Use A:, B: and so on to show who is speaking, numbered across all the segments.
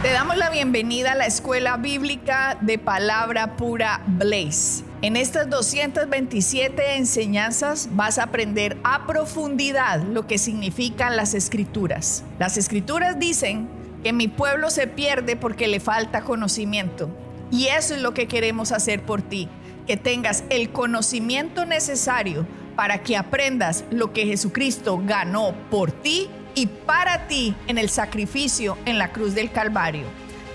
A: Te damos la bienvenida a la Escuela Bíblica de Palabra Pura Blaze. En estas 227 enseñanzas vas a aprender a profundidad lo que significan las Escrituras. Las Escrituras dicen que mi pueblo se pierde porque le falta conocimiento. Y eso es lo que queremos hacer por ti, que tengas el conocimiento necesario para que aprendas lo que Jesucristo ganó por ti y para ti en el sacrificio en la cruz del Calvario.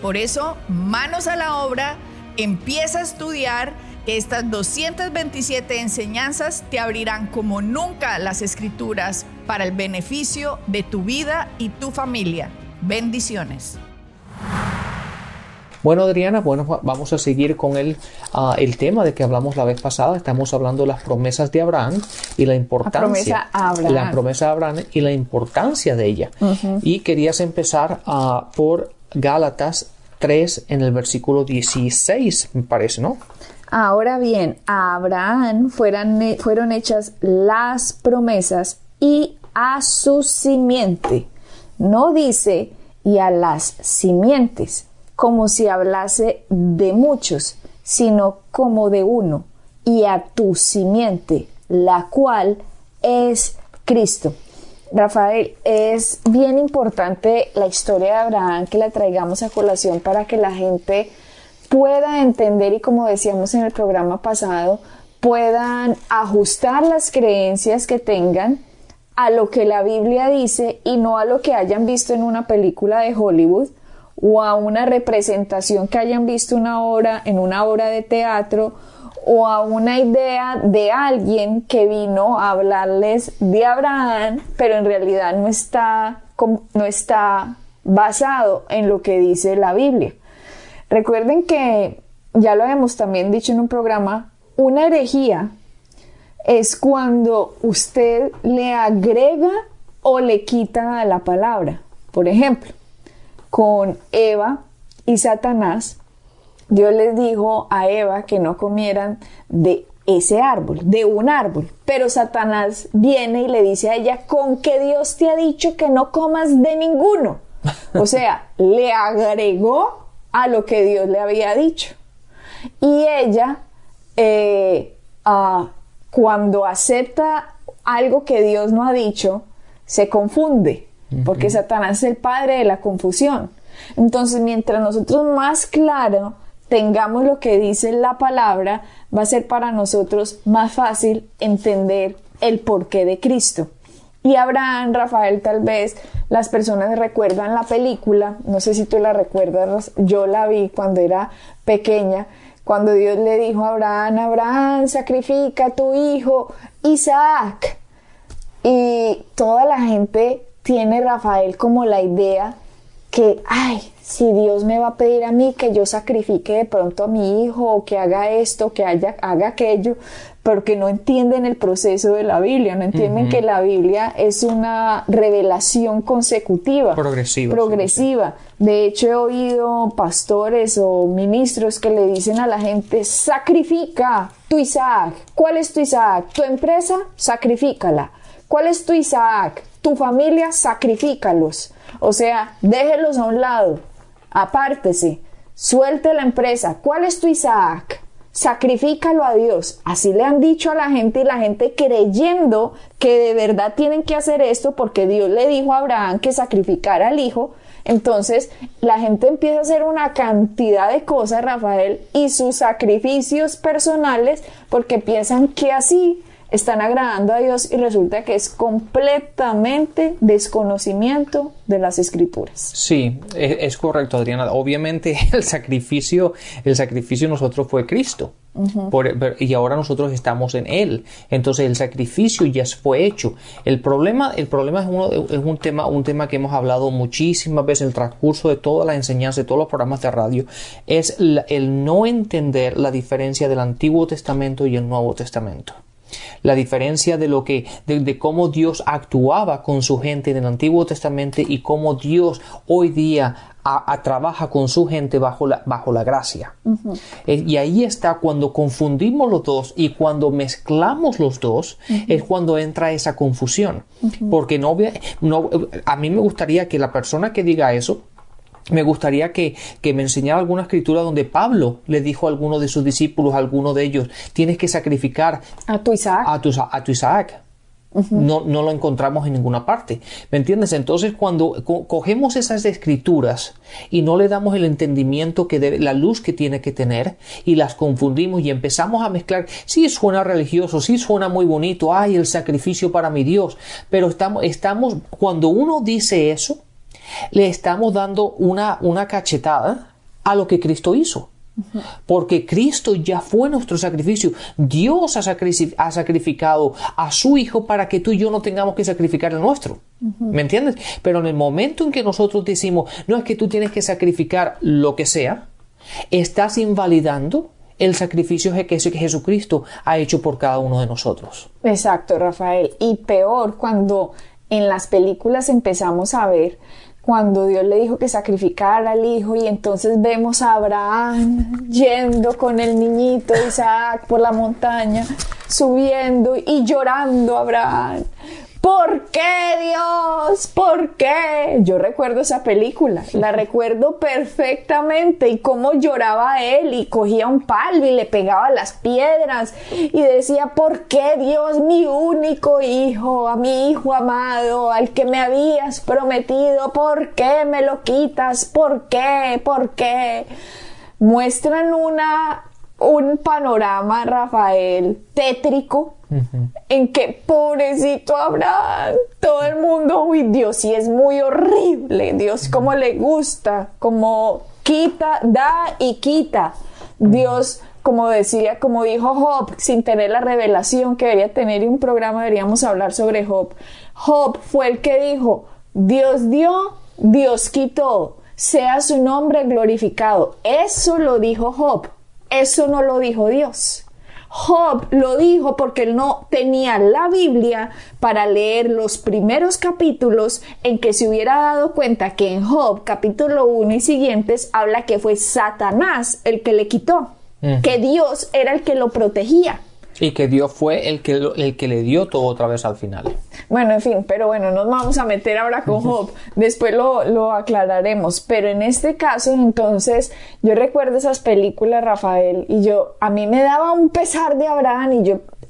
A: Por eso, manos a la obra, empieza a estudiar, que estas 227 enseñanzas te abrirán como nunca las Escrituras para el beneficio de tu vida y tu familia. Bendiciones.
B: Bueno, Adriana, vamos a seguir con el tema de que hablamos la vez pasada. Estamos hablando de las promesas de Abraham y la importancia. La promesa de Abraham y la importancia de ella. Y querías empezar por Gálatas 3 en el versículo 16, me parece, ¿no?
C: Ahora bien, a Abraham fueron hechas las promesas y a su simiente. No dice y a las simientes, como si hablase de muchos, sino como de uno, y a tu simiente, la cual es Cristo. Rafael, es bien importante la historia de Abraham que la traigamos a colación para que la gente pueda entender y, como decíamos en el programa pasado, puedan ajustar las creencias que tengan a lo que la Biblia dice y no a lo que hayan visto en una película de Hollywood o a una representación que hayan visto en una obra de teatro o a una idea de alguien que vino a hablarles de Abraham, pero en realidad no está basado en lo que dice la Biblia. Recuerden que, ya lo hemos también dicho en un programa, una herejía es cuando usted le agrega o le quita a la palabra. Por ejemplo, con Eva y Satanás, Dios les dijo a Eva que no comieran de ese árbol, de un árbol, pero Satanás viene y le dice a ella, ¿con qué Dios te ha dicho que no comas de ninguno? O sea, le agregó a lo que Dios le había dicho. Y ella, cuando acepta algo que Dios no ha dicho, se confunde, porque Satanás es el padre de la confusión. Entonces, mientras nosotros más claro tengamos lo que dice la palabra, va a ser para nosotros más fácil entender el porqué de Cristo. Y Abraham, Rafael, tal vez las personas recuerdan la película, no sé si tú la recuerdas, yo la vi cuando era pequeña, cuando Dios le dijo a Abraham, Abraham, sacrifica a tu hijo Isaac. Y toda la gente tiene, Rafael, como la idea que, si Dios me va a pedir a mí que yo sacrifique de pronto a mi hijo, o que haga esto, que haga aquello, porque no entienden el proceso de la Biblia, no entienden que la Biblia es una revelación consecutiva, progresiva. De hecho, he oído pastores o ministros que le dicen a la gente, sacrifica tu Isaac. ¿Cuál es tu Isaac? ¿Tu empresa? Sacrifícala. ¿Cuál es tu Isaac? Tu familia, sacrifícalos. O sea, déjelos a un lado, apártese, suelte la empresa. ¿Cuál es tu Isaac? Sacrifícalo a Dios. Así le han dicho a la gente, y la gente creyendo que de verdad tienen que hacer esto porque Dios le dijo a Abraham que sacrificara al hijo. Entonces la gente empieza a hacer una cantidad de cosas, Rafael, y sus sacrificios personales, porque piensan que así están agradando a Dios, y resulta que es completamente desconocimiento de las Escrituras.
B: Sí, es correcto, Adriana. Obviamente el sacrificio nosotros fue Cristo. Y ahora nosotros estamos en Él. Entonces el sacrificio ya fue hecho. El problema es un tema que hemos hablado muchísimas veces en el transcurso de toda la enseñanza, de todos los programas de radio, es el no entender la diferencia del Antiguo Testamento y el Nuevo Testamento. La diferencia de cómo Dios actuaba con su gente en el Antiguo Testamento y cómo Dios hoy día trabaja con su gente bajo la gracia. Y ahí está, cuando confundimos los dos y cuando mezclamos los dos, es cuando entra esa confusión. Porque a mí me gustaría que la persona que diga eso me gustaría que me enseñara alguna escritura donde Pablo le dijo a alguno de sus discípulos, a alguno de ellos, tienes que sacrificar
C: a tu Isaac.
B: A tu Isaac. No lo encontramos en ninguna parte. ¿Me entiendes? Entonces, cuando cogemos esas escrituras y no le damos el entendimiento que debe, la luz que tiene que tener, y las confundimos y empezamos a mezclar, sí suena religioso, sí suena muy bonito, ay, el sacrificio para mi Dios, pero estamos cuando uno dice eso, le estamos dando una cachetada a lo que Cristo hizo. Porque Cristo ya fue nuestro sacrificio. Dios ha sacrificado a su Hijo para que tú y yo no tengamos que sacrificar el nuestro. ¿Me entiendes? Pero en el momento en que nosotros decimos, no es que tú tienes que sacrificar lo que sea, estás invalidando el sacrificio que Jesucristo ha hecho por cada uno de nosotros.
C: Exacto, Rafael. Y peor, cuando en las películas empezamos a ver cuando Dios le dijo que sacrificara al hijo, y entonces vemos a Abraham yendo con el niñito Isaac por la montaña, subiendo y llorando Abraham. ¿Por qué, Dios? ¿Por qué? Yo recuerdo esa película, la recuerdo perfectamente, y cómo lloraba él y cogía un palo y le pegaba las piedras y decía, ¿por qué, Dios, mi único hijo, a mi hijo amado, al que me habías prometido, ¿por qué me lo quitas? ¿Por qué? ¿Por qué? Muestran un panorama, Rafael, tétrico, en que pobrecito Abraham, todo el mundo, uy, Dios sí es muy horrible, Dios cómo le gusta, como quita, da y quita. Dios, como dijo Job, sin tener la revelación que debería tener, y un programa deberíamos hablar sobre Job. Job fue el que dijo, Dios dio, Dios quitó, sea su nombre glorificado. Eso lo dijo Job. Eso no lo dijo Dios. Job lo dijo porque él no tenía la Biblia para leer los primeros capítulos, en que se hubiera dado cuenta que en Job capítulo 1 y siguientes habla que fue Satanás el que le quitó, que Dios era el que lo protegía.
B: Y que Dios fue el que le dio todo otra vez al final.
C: Bueno, en fin, pero bueno, nos vamos a meter ahora con Job. Después lo aclararemos. Pero en este caso, entonces, yo recuerdo esas películas, Rafael, y a mí me daba un pesar de Abraham,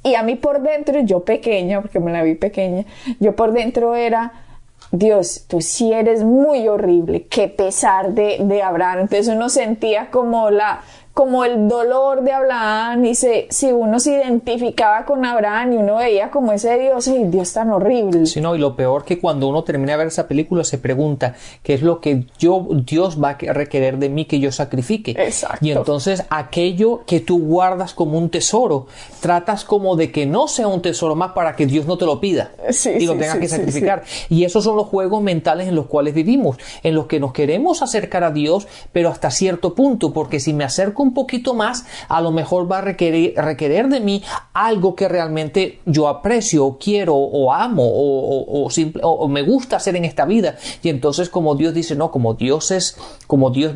C: y a mí por dentro, yo pequeña, porque me la vi pequeña, yo por dentro era, Dios, tú sí eres muy horrible, qué pesar de Abraham. Entonces uno sentía como el dolor de Abraham, y si uno se identificaba con Abraham y uno veía como ese Dios, ¡ay, Dios tan horrible!
B: Sí, no, y lo peor que cuando uno termina de ver esa película se pregunta qué es lo que Dios va a requerir de mí que yo sacrifique.
C: Exacto.
B: Y entonces aquello que tú guardas como un tesoro, tratas como de que no sea un tesoro más para que Dios no te lo pida y lo tengas que sacrificar. Y esos son los juegos mentales en los cuales vivimos, en los que nos queremos acercar a Dios, pero hasta cierto punto, porque si me acerco un poquito más, a lo mejor va a requerir de mí algo que realmente yo aprecio, o quiero, o amo, o me gusta hacer en esta vida. Y entonces, como Dios dice, no, como Dios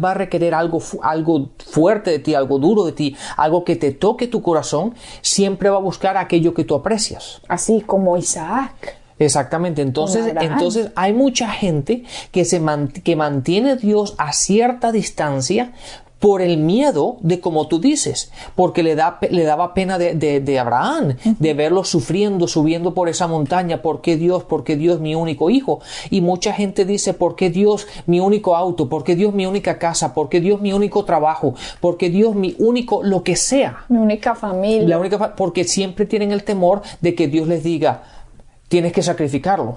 B: va a requerir algo fuerte de ti, algo duro de ti, algo que te toque tu corazón, siempre va a buscar aquello que tú aprecias.
C: Así como Isaac.
B: Exactamente. Entonces hay mucha gente que mantiene a Dios a cierta distancia por el miedo de, como tú dices, porque le daba pena de Abraham, de verlo sufriendo, subiendo por esa montaña. ¿Por qué Dios? ¿Por qué Dios mi único hijo? Y mucha gente dice, ¿por qué Dios mi único auto? ¿Por qué Dios mi única casa? ¿Por qué Dios mi único trabajo? ¿Por qué Dios mi único lo que sea?
C: Mi única familia.
B: Porque siempre tienen el temor de que Dios les diga, tienes que sacrificarlo.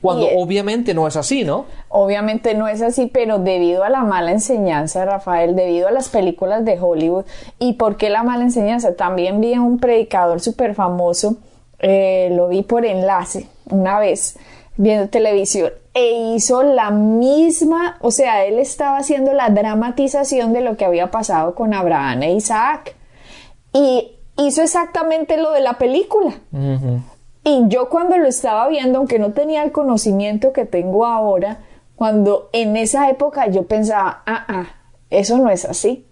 B: Cuando obviamente no es así, ¿no?
C: Obviamente no es así, pero debido a la mala enseñanza, Rafael, debido a las películas de Hollywood. ¿Y por qué la mala enseñanza? También vi a un predicador súper famoso, lo vi por enlace una vez viendo televisión, e hizo la misma, o sea, él estaba haciendo la dramatización de lo que había pasado con Abraham e Isaac, y hizo exactamente lo de la película. Y yo cuando lo estaba viendo, aunque no tenía el conocimiento que tengo ahora, cuando en esa época yo pensaba, eso no es así.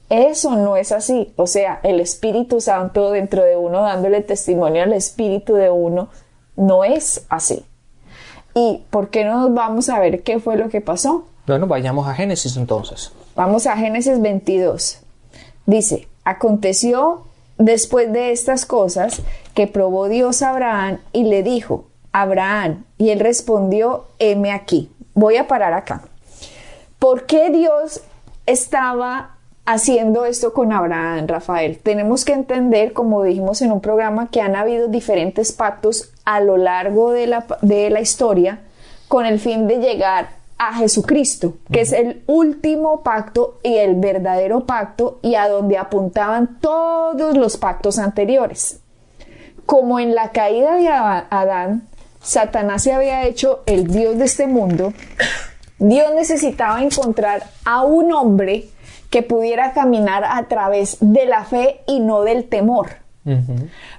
C: Eso no es así. O sea, el Espíritu Santo dentro de uno, dándole testimonio al Espíritu de uno, no es así. ¿Y por qué no nos vamos a ver qué fue lo que pasó?
B: Bueno, vayamos a Génesis entonces.
C: Vamos a Génesis 22. Dice, aconteció después de estas cosas que probó Dios a Abraham y le dijo, Abraham, y él respondió, heme aquí. Voy a parar acá. ¿Por qué Dios estaba haciendo esto con Abraham, Rafael? Tenemos que entender, como dijimos en un programa, que han habido diferentes pactos a lo largo de la historia con el fin de llegar a Jesucristo, que es el último pacto y el verdadero pacto, y a donde apuntaban todos los pactos anteriores. Como en la caída de Adán, Satanás se había hecho el Dios de este mundo, Dios necesitaba encontrar a un hombre que pudiera caminar a través de la fe y no del temor,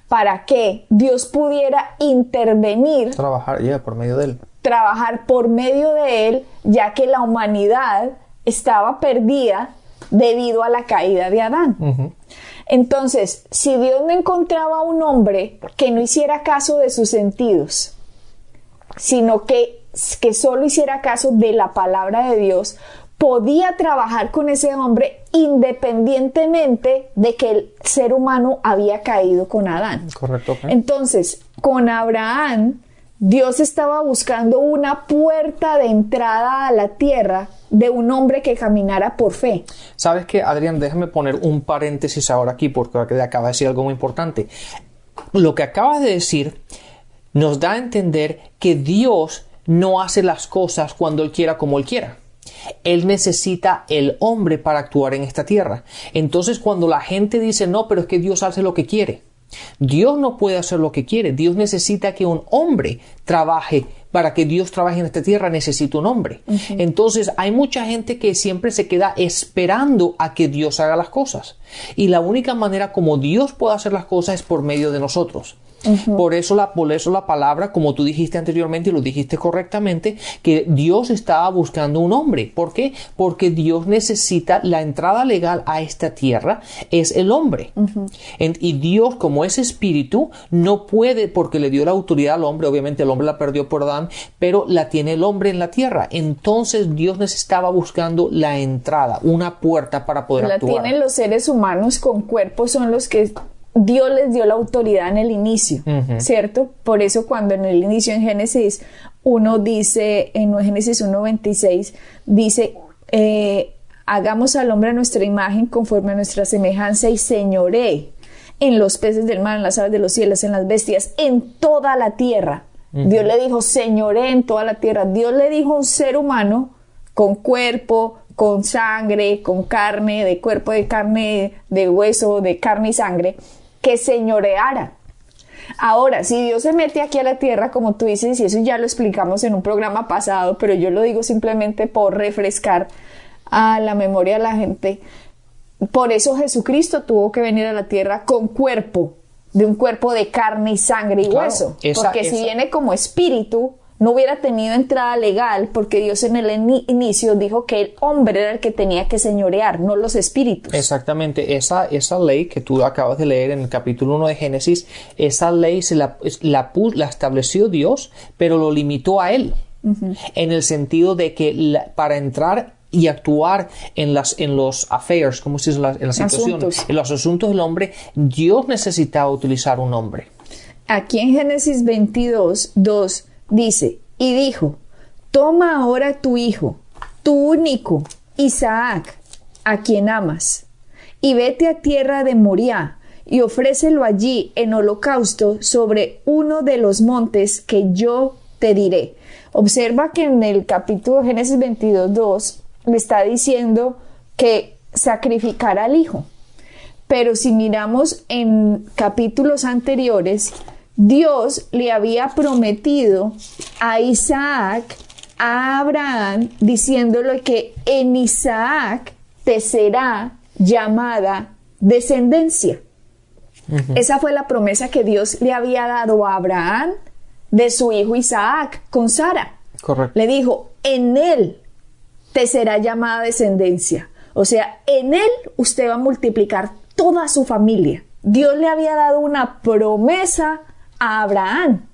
C: para que Dios pudiera intervenir,
B: Trabajar por medio de él.
C: Trabajar por medio de él, ya que la humanidad estaba perdida debido a la caída de Adán. Entonces, si Dios no encontraba un hombre que no hiciera caso de sus sentidos, sino que solo hiciera caso de la palabra de Dios, podía trabajar con ese hombre independientemente de que el ser humano había caído con Adán.
B: Correcto. Okay.
C: Entonces, con Abraham, Dios estaba buscando una puerta de entrada a la tierra de un hombre que caminara por fe.
B: ¿Sabes qué, Adrián? Déjame poner un paréntesis ahora aquí porque acaba de decir algo muy importante. Lo que acabas de decir nos da a entender que Dios no hace las cosas cuando Él quiera como Él quiera. Él necesita el hombre para actuar en esta tierra. Entonces, cuando la gente dice, no, pero es que Dios hace lo que quiere. Dios no puede hacer lo que quiere. Dios necesita que un hombre trabaje. Para que Dios trabaje en esta tierra necesita un hombre. Entonces hay mucha gente que siempre se queda esperando a que Dios haga las cosas. Y la única manera como Dios puede hacer las cosas es por medio de nosotros. Por eso la palabra, como tú dijiste anteriormente y lo dijiste correctamente, que Dios estaba buscando un hombre. ¿Por qué? Porque Dios necesita la entrada legal a esta tierra, es el hombre. Y Dios, como es espíritu, no puede, porque le dio la autoridad al hombre, obviamente el hombre la perdió por Adán, pero la tiene el hombre en la tierra. Entonces Dios necesitaba buscando la entrada, una puerta para poder actuar.
C: La tienen los seres humanos con cuerpos, son los que Dios les dio la autoridad en el inicio, ¿cierto? Por eso cuando en el inicio en Génesis 1 dice, en Génesis 1:26, dice, hagamos al hombre a nuestra imagen conforme a nuestra semejanza y señoree en los peces del mar, en las aves de los cielos, en las bestias, en toda la tierra. Dios le dijo, señoree en toda la tierra. Dios le dijo a un ser humano con cuerpo, con sangre, con carne, de cuerpo, de carne, de hueso, de carne y sangre, que señoreara. Ahora, si Dios se mete aquí a la tierra, como tú dices, y eso ya lo explicamos en un programa pasado, pero yo lo digo simplemente por refrescar a la memoria de la gente, por eso Jesucristo tuvo que venir a la tierra con cuerpo, de un cuerpo de carne y sangre y hueso, porque si viene como espíritu, no hubiera tenido entrada legal, porque Dios en el inicio dijo que el hombre era el que tenía que señorear, no los espíritus. Exactamente,
B: esa ley que tú acabas de leer en el capítulo 1 de Génesis, esa ley la estableció Dios, pero lo limitó a él, en el sentido de que para entrar y actuar en los affairs, como se dice, en las situaciones, en los asuntos del hombre, Dios necesitaba utilizar un hombre.
C: Aquí en Génesis 22:2 dice, y dijo, toma ahora tu hijo, tu único, Isaac, a quien amas, y vete a tierra de Moriah, y ofrécelo allí en holocausto sobre uno de los montes que yo te diré. Observa que en el capítulo Génesis 22:2 le está diciendo que sacrificará al hijo. Pero si miramos en capítulos anteriores, Dios le había prometido a Isaac, a Abraham, diciéndole que en Isaac te será llamada descendencia. Esa fue la promesa que Dios le había dado a Abraham de su hijo Isaac con Sara.
B: Correcto.
C: Le dijo, en él te será llamada descendencia. O sea, en él usted va a multiplicar toda su familia. Dios le había dado una promesa a Abraham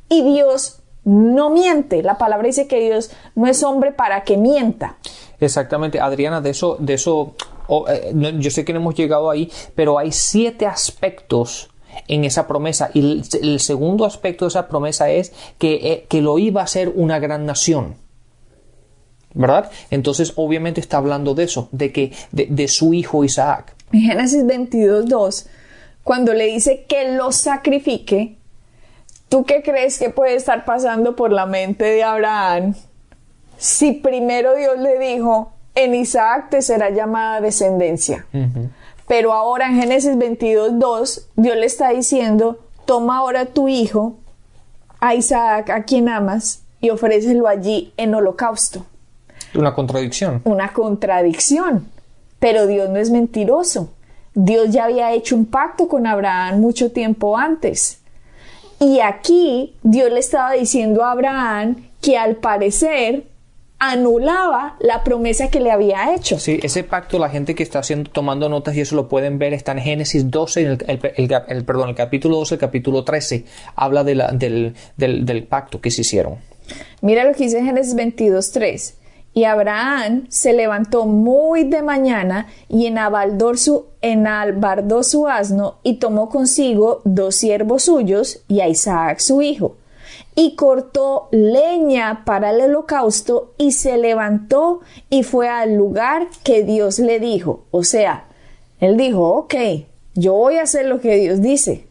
C: y Dios no miente. La palabra dice que Dios no es hombre para que mienta.
B: Exactamente, Adriana, de eso, yo sé que no hemos llegado ahí, pero hay 7 aspectos en esa promesa, y el segundo aspecto de esa promesa es que lo iba a ser una gran nación, ¿verdad? Entonces, obviamente está hablando de eso, de su hijo Isaac.
C: En Génesis 22:2, cuando le dice que lo sacrifique, ¿tú qué crees que puede estar pasando por la mente de Abraham? Si primero Dios le dijo, en Isaac te será llamada descendencia. Pero ahora en Génesis 22:2, Dios le está diciendo, toma ahora tu hijo, a Isaac, a quien amas, y ofrécelo allí en holocausto.
B: Una contradicción.
C: Una contradicción. Pero Dios no es mentiroso. Dios ya había hecho un pacto con Abraham mucho tiempo antes. Y aquí Dios le estaba diciendo a Abraham que al parecer anulaba la promesa que le había hecho.
B: Sí, ese pacto, la gente que está tomando notas y eso lo pueden ver, está en Génesis 12, el capítulo 12, el capítulo 13, habla del pacto que se hicieron.
C: Mira lo que dice Génesis 22:3. Y Abraham se levantó muy de mañana y enalbardó su asno y tomó consigo 2 siervos suyos y a Isaac su hijo. Y cortó leña para el holocausto y se levantó y fue al lugar que Dios le dijo. O sea, él dijo, ok, yo voy a hacer lo que Dios dice.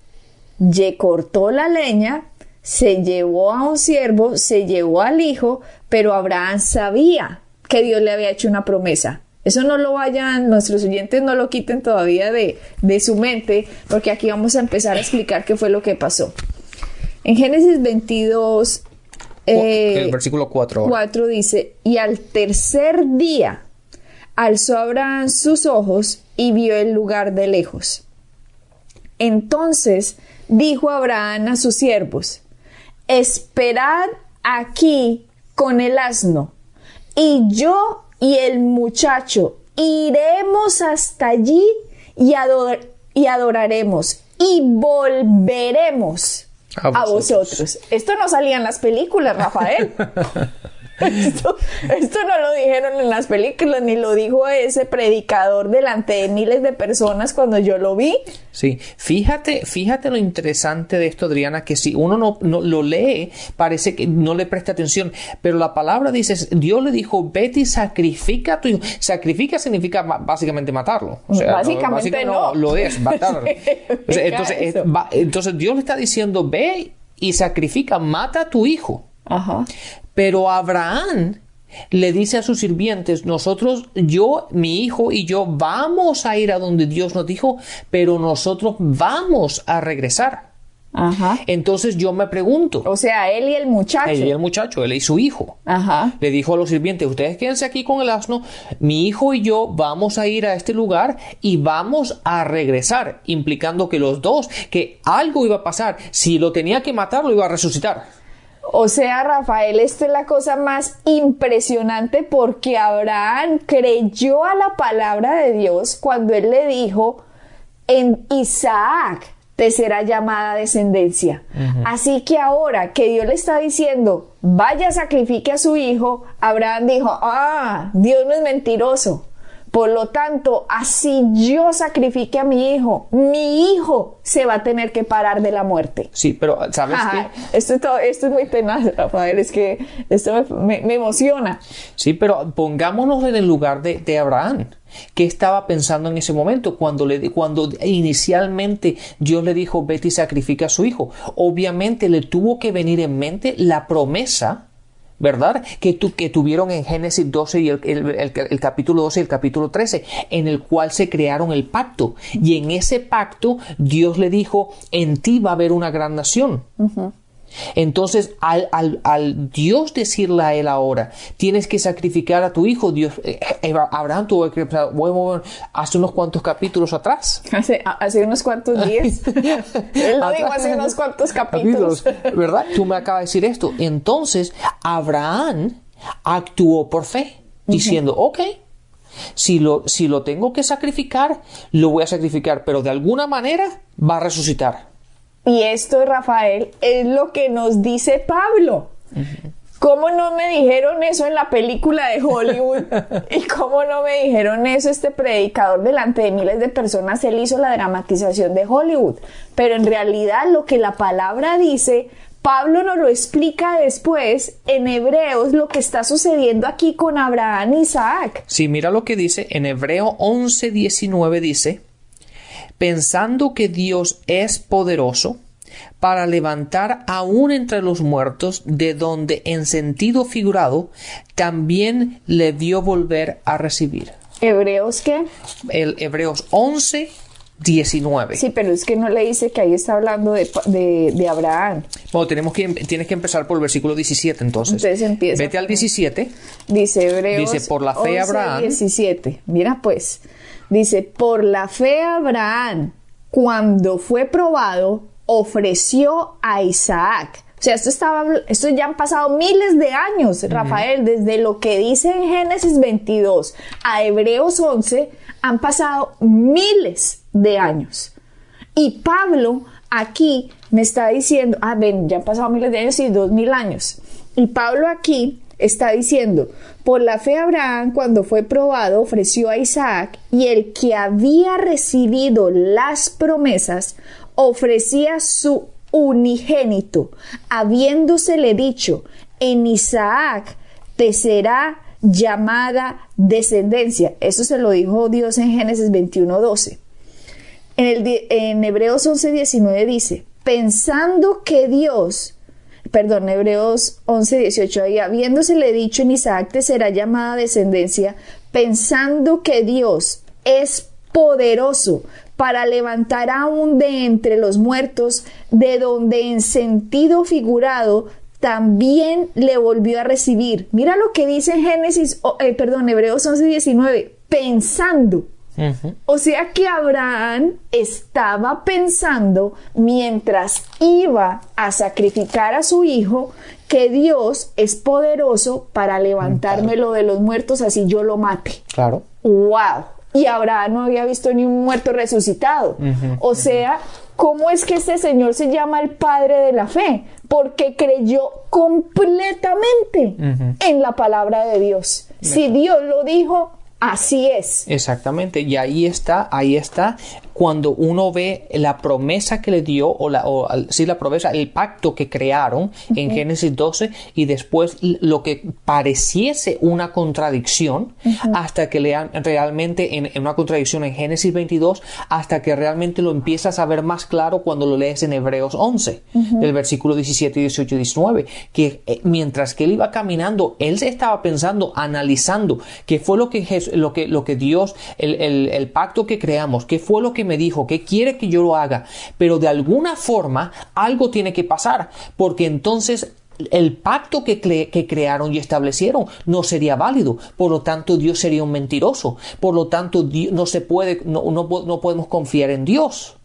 C: Cortó la leña, se llevó a un siervo, se llevó al hijo, pero Abraham sabía que Dios le había hecho una promesa. Eso no lo vayan, nuestros oyentes no lo quiten todavía de su mente, porque aquí vamos a empezar a explicar qué fue lo que pasó. En Génesis 22,
B: el versículo 4
C: dice, y al tercer día alzó Abraham sus ojos y vio el lugar de lejos. Entonces dijo Abraham a sus siervos, esperad aquí con el asno, y yo y el muchacho iremos hasta allí y adoraremos y volveremos a vosotros. Esto no salía en las películas, Rafael. Esto no lo dijeron en las películas, ni lo dijo ese predicador delante de miles de personas cuando yo lo vi.
B: Sí, fíjate lo interesante de esto, Adriana, que si uno no lo lee, parece que no le presta atención, pero la palabra dice, Dios le dijo, vete y sacrifica a tu hijo. Sacrifica significa básicamente matarlo. O sea,
C: básicamente no.
B: Lo es, matar. O sea, entonces Dios le está diciendo, ve y sacrifica, mata a tu hijo.
C: Ajá.
B: Pero Abraham le dice a sus sirvientes, mi hijo y yo vamos a ir a donde Dios nos dijo, pero nosotros vamos a regresar.
C: Ajá.
B: Entonces yo me pregunto.
C: O sea, él y el muchacho.
B: Él y su hijo.
C: Ajá.
B: Le dijo a los sirvientes, ustedes quédense aquí con el asno, mi hijo y yo vamos a ir a este lugar y vamos a regresar, implicando que los dos, que algo iba a pasar, si lo tenía que matar, lo iba a resucitar.
C: O sea, Rafael, esta es la cosa más impresionante porque Abraham creyó a la palabra de Dios cuando él le dijo, en Isaac te será llamada descendencia. Así que ahora que Dios le está diciendo, vaya, sacrifique a su hijo, Abraham dijo, Dios no es mentiroso. Por lo tanto, así yo sacrifique a mi hijo se va a tener que parar de la muerte.
B: Sí, pero ¿sabes qué?
C: Esto es muy tenaz, Rafael, es que esto me emociona.
B: Sí, pero pongámonos en el lugar de Abraham. ¿Qué estaba pensando en ese momento cuando inicialmente Dios le dijo, vete y sacrifica a su hijo? Obviamente le tuvo que venir en mente la promesa, ¿verdad? Que tuvieron en Génesis 12 y el capítulo 12 y el capítulo 13, en el cual se crearon el pacto. Y en ese pacto Dios le dijo, en ti va a haber una gran nación. Entonces, al Dios decirle a él ahora, tienes que sacrificar a tu hijo, Abraham tuvo que pensar, hace unos cuantos capítulos atrás.
C: Hace unos cuantos días. Él lo dijo hace unos cuantos capítulos.
B: ¿Verdad? Tú me acabas de decir esto. Entonces, Abraham actuó por fe, diciendo, ok, si lo tengo que sacrificar, lo voy a sacrificar, pero de alguna manera va a resucitar.
C: Y esto, Rafael, es lo que nos dice Pablo. ¿Cómo no me dijeron eso en la película de Hollywood? ¿Y cómo no me dijeron eso este predicador delante de miles de personas? Él hizo la dramatización de Hollywood. Pero en realidad lo que la palabra dice, Pablo nos lo explica después en Hebreos, lo que está sucediendo aquí con Abraham e Isaac.
B: Sí, mira lo que dice en Hebreo 11:19 dice, pensando que Dios es poderoso para levantar aún entre los muertos, de donde en sentido figurado también le dio volver a recibir.
C: ¿Hebreos qué?
B: El Hebreos 11:19.
C: Sí, pero es que no le dice que ahí está hablando de Abraham.
B: Bueno, tienes que empezar por el versículo 17 entonces.
C: Entonces empieza.
B: Vete al 17.
C: Dice Hebreos
B: Dice, por la fe
C: 11,
B: Abraham.
C: 17. Mira pues. Dice, por la fe Abraham, cuando fue probado, ofreció a Isaac. O sea, esto ya han pasado miles de años, Rafael, desde lo que dice en Génesis 22 a Hebreos 11, han pasado miles de años. Y Pablo aquí me está diciendo, ya han pasado miles de años y 2000 años. Y Pablo aquí está diciendo, por la fe Abraham, cuando fue probado, ofreció a Isaac, y el que había recibido las promesas ofrecía su unigénito, habiéndosele dicho, en Isaac te será llamada descendencia. Eso se lo dijo Dios en Génesis 21:12. En Hebreos 11:19 dice, Hebreos 11:18, ahí, habiéndosele dicho, en Isaac te será llamada descendencia, pensando que Dios es poderoso para levantar aún de entre los muertos, de donde en sentido figurado también le volvió a recibir. Mira lo que dice en Hebreos 11:19, pensando. O sea que Abraham estaba pensando mientras iba a sacrificar a su hijo que Dios es poderoso para levantármelo de los muertos, así yo lo mate.
B: Claro.
C: ¡Wow! Y Abraham no había visto ni un muerto resucitado. O sea, ¿cómo es que este señor se llama el padre de la fe? Porque creyó completamente en la palabra de Dios. Si Dios lo dijo, así es.
B: Exactamente. Y ahí está, cuando uno ve la promesa que le dio, la promesa, el pacto que crearon en Génesis 12, y después lo que pareciese una contradicción, hasta que lean realmente en una contradicción en Génesis 22, hasta que realmente lo empiezas a ver más claro cuando lo lees en Hebreos 11, del versículo 17, 18 y 19, que mientras que él iba caminando, él se estaba pensando, analizando qué fue lo que Dios, el pacto que creamos, qué fue lo que me dijo, qué quiere que yo lo haga, pero de alguna forma algo tiene que pasar, porque entonces el pacto que crearon y establecieron no sería válido, por lo tanto Dios sería un mentiroso, por lo tanto no podemos confiar en Dios.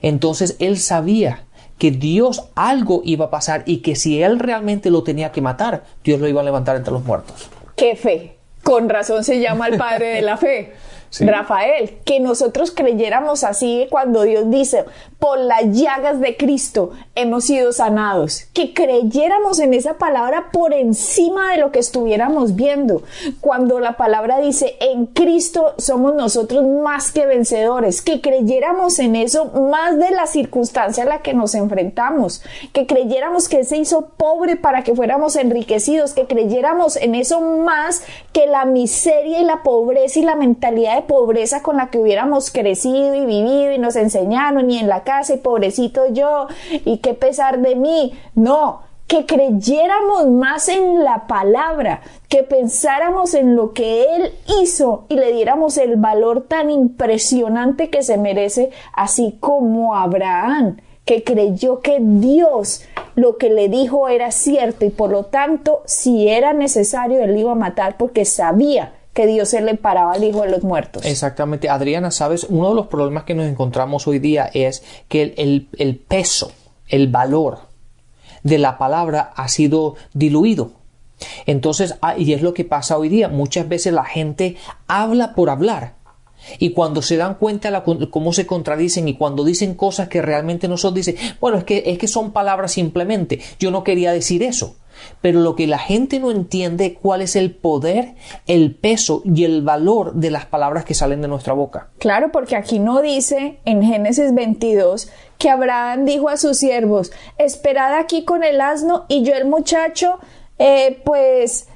B: Entonces él sabía que Dios algo iba a pasar, y que si él realmente lo tenía que matar, Dios lo iba a levantar entre los muertos.
C: ¡Qué fe! Con razón se llama el padre de la fe. Sí. Rafael, que nosotros creyéramos así cuando Dios dice, por las llagas de Cristo hemos sido sanados, que creyéramos en esa palabra por encima de lo que estuviéramos viendo. Cuando la palabra dice, en Cristo somos nosotros más que vencedores, que creyéramos en eso más de la circunstancia a la que nos enfrentamos, que creyéramos que Él se hizo pobre para que fuéramos enriquecidos, que creyéramos en eso más que la miseria y la pobreza y la mentalidad de pobreza con la que hubiéramos crecido y vivido y nos enseñaron, y en la casa, y pobrecito yo, y qué pesar de mí. No, que creyéramos más en la palabra, que pensáramos en lo que Él hizo y le diéramos el valor tan impresionante que se merece, así como Abraham, que creyó que Dios lo que le dijo era cierto, y por lo tanto, si era necesario, Él iba a matar, porque sabía que Dios se le paraba al hijo de los muertos.
B: Exactamente. Adriana, ¿sabes? Uno de los problemas que nos encontramos hoy día es que el peso, el valor de la palabra ha sido diluido. Entonces, y es lo que pasa hoy día. Muchas veces la gente habla por hablar. Y cuando se dan cuenta cómo se contradicen, y cuando dicen cosas que realmente no son, dicen, bueno, es que son palabras simplemente. Yo no quería decir eso. pero lo que la gente no entiende es cuál es el poder, el peso y el valor de las palabras que salen de nuestra boca.
C: Claro, porque aquí no dice en Génesis 22 que Abraham dijo a sus siervos, esperad aquí con el asno y yo el muchacho, pues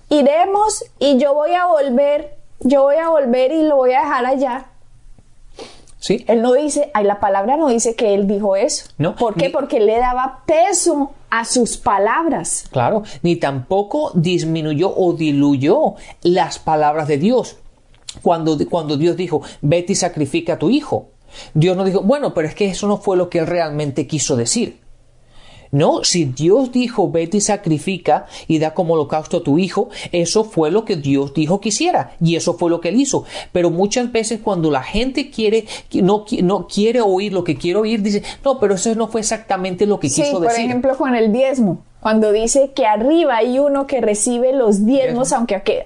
C: iremos y yo voy a volver y lo voy a dejar allá.
B: ¿Sí?
C: Él no dice, la palabra no dice que él dijo eso.
B: No,
C: ¿Por qué? Porque le daba peso a sus palabras.
B: Claro, ni tampoco disminuyó o diluyó las palabras de Dios. Cuando Dios dijo, vete y sacrifica a tu hijo. Dios no dijo, bueno, pero es que eso no fue lo que él realmente quiso decir. No, si Dios dijo, vete y sacrifica y da como holocausto a tu hijo, eso fue lo que Dios dijo que hiciera y eso fue lo que él hizo. Pero muchas veces cuando la gente no quiere oír lo que quiere oír, dice, no, pero eso no fue exactamente lo que quiso decir.
C: Sí, por ejemplo, con el diezmo. Cuando dice que arriba hay uno que recibe los diezmos, aunque que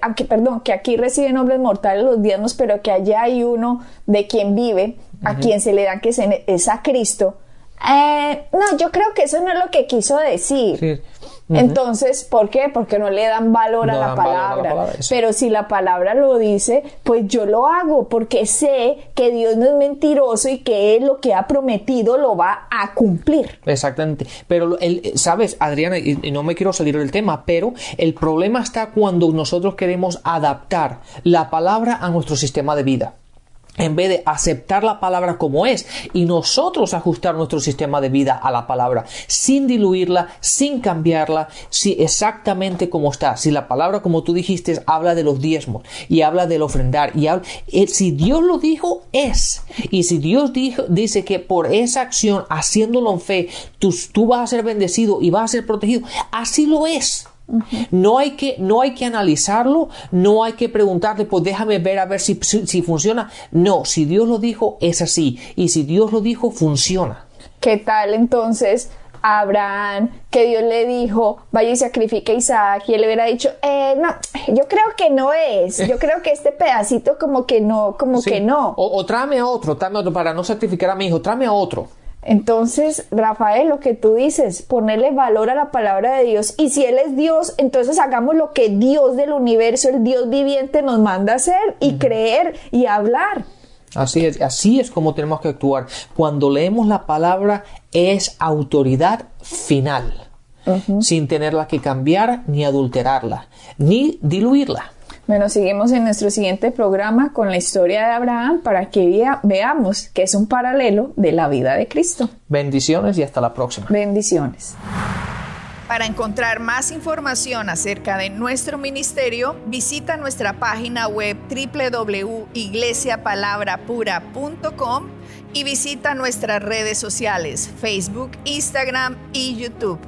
C: aquí reciben hombres mortales los diezmos, pero que allá hay uno de quien vive, a quien se le da que es a Cristo. No, yo creo que eso no es lo que quiso decir.
B: Sí.
C: Entonces, ¿por qué? Porque no le dan valor a la palabra. Pero si la palabra lo dice, pues yo lo hago porque sé que Dios no es mentiroso y que Él lo que ha prometido lo va a cumplir.
B: Exactamente. Pero, sabes, Adriana, y no me quiero salir del tema, pero el problema está cuando nosotros queremos adaptar la palabra a nuestro sistema de vida. En vez de aceptar la palabra como es y nosotros ajustar nuestro sistema de vida a la palabra sin diluirla, sin cambiarla, exactamente como está. Si la palabra, como tú dijiste, habla de los diezmos y habla del ofrendar y si Dios lo dijo, es. Y si Dios dice que por esa acción, haciéndolo en fe, tú vas a ser bendecido y vas a ser protegido, así lo es. No hay que analizarlo, no hay que preguntarle, pues déjame ver a ver si funciona. No, si Dios lo dijo, es así. Y si Dios lo dijo, funciona.
C: ¿Qué tal entonces Abraham, que Dios le dijo, vaya y sacrifique a Isaac, y él le hubiera dicho, no, yo creo que no es, yo creo que este pedacito como que no, que no.
B: O tráeme a otro, para no sacrificar a mi hijo, tráeme a otro.
C: Entonces, Rafael, lo que tú dices, ponerle valor a la palabra de Dios, y si Él es Dios, entonces hagamos lo que Dios del universo, el Dios viviente, nos manda a hacer y creer y hablar.
B: Así es como tenemos que actuar. Cuando leemos la palabra es autoridad final, sin tenerla que cambiar, ni adulterarla, ni diluirla.
C: Bueno, seguimos en nuestro siguiente programa con la historia de Abraham para que veamos que es un paralelo de la vida de Cristo.
B: Bendiciones y hasta la próxima.
C: Bendiciones.
A: Para encontrar más información acerca de nuestro ministerio, visita nuestra página web www.iglesiapalabrapura.com y visita nuestras redes sociales, Facebook, Instagram y YouTube.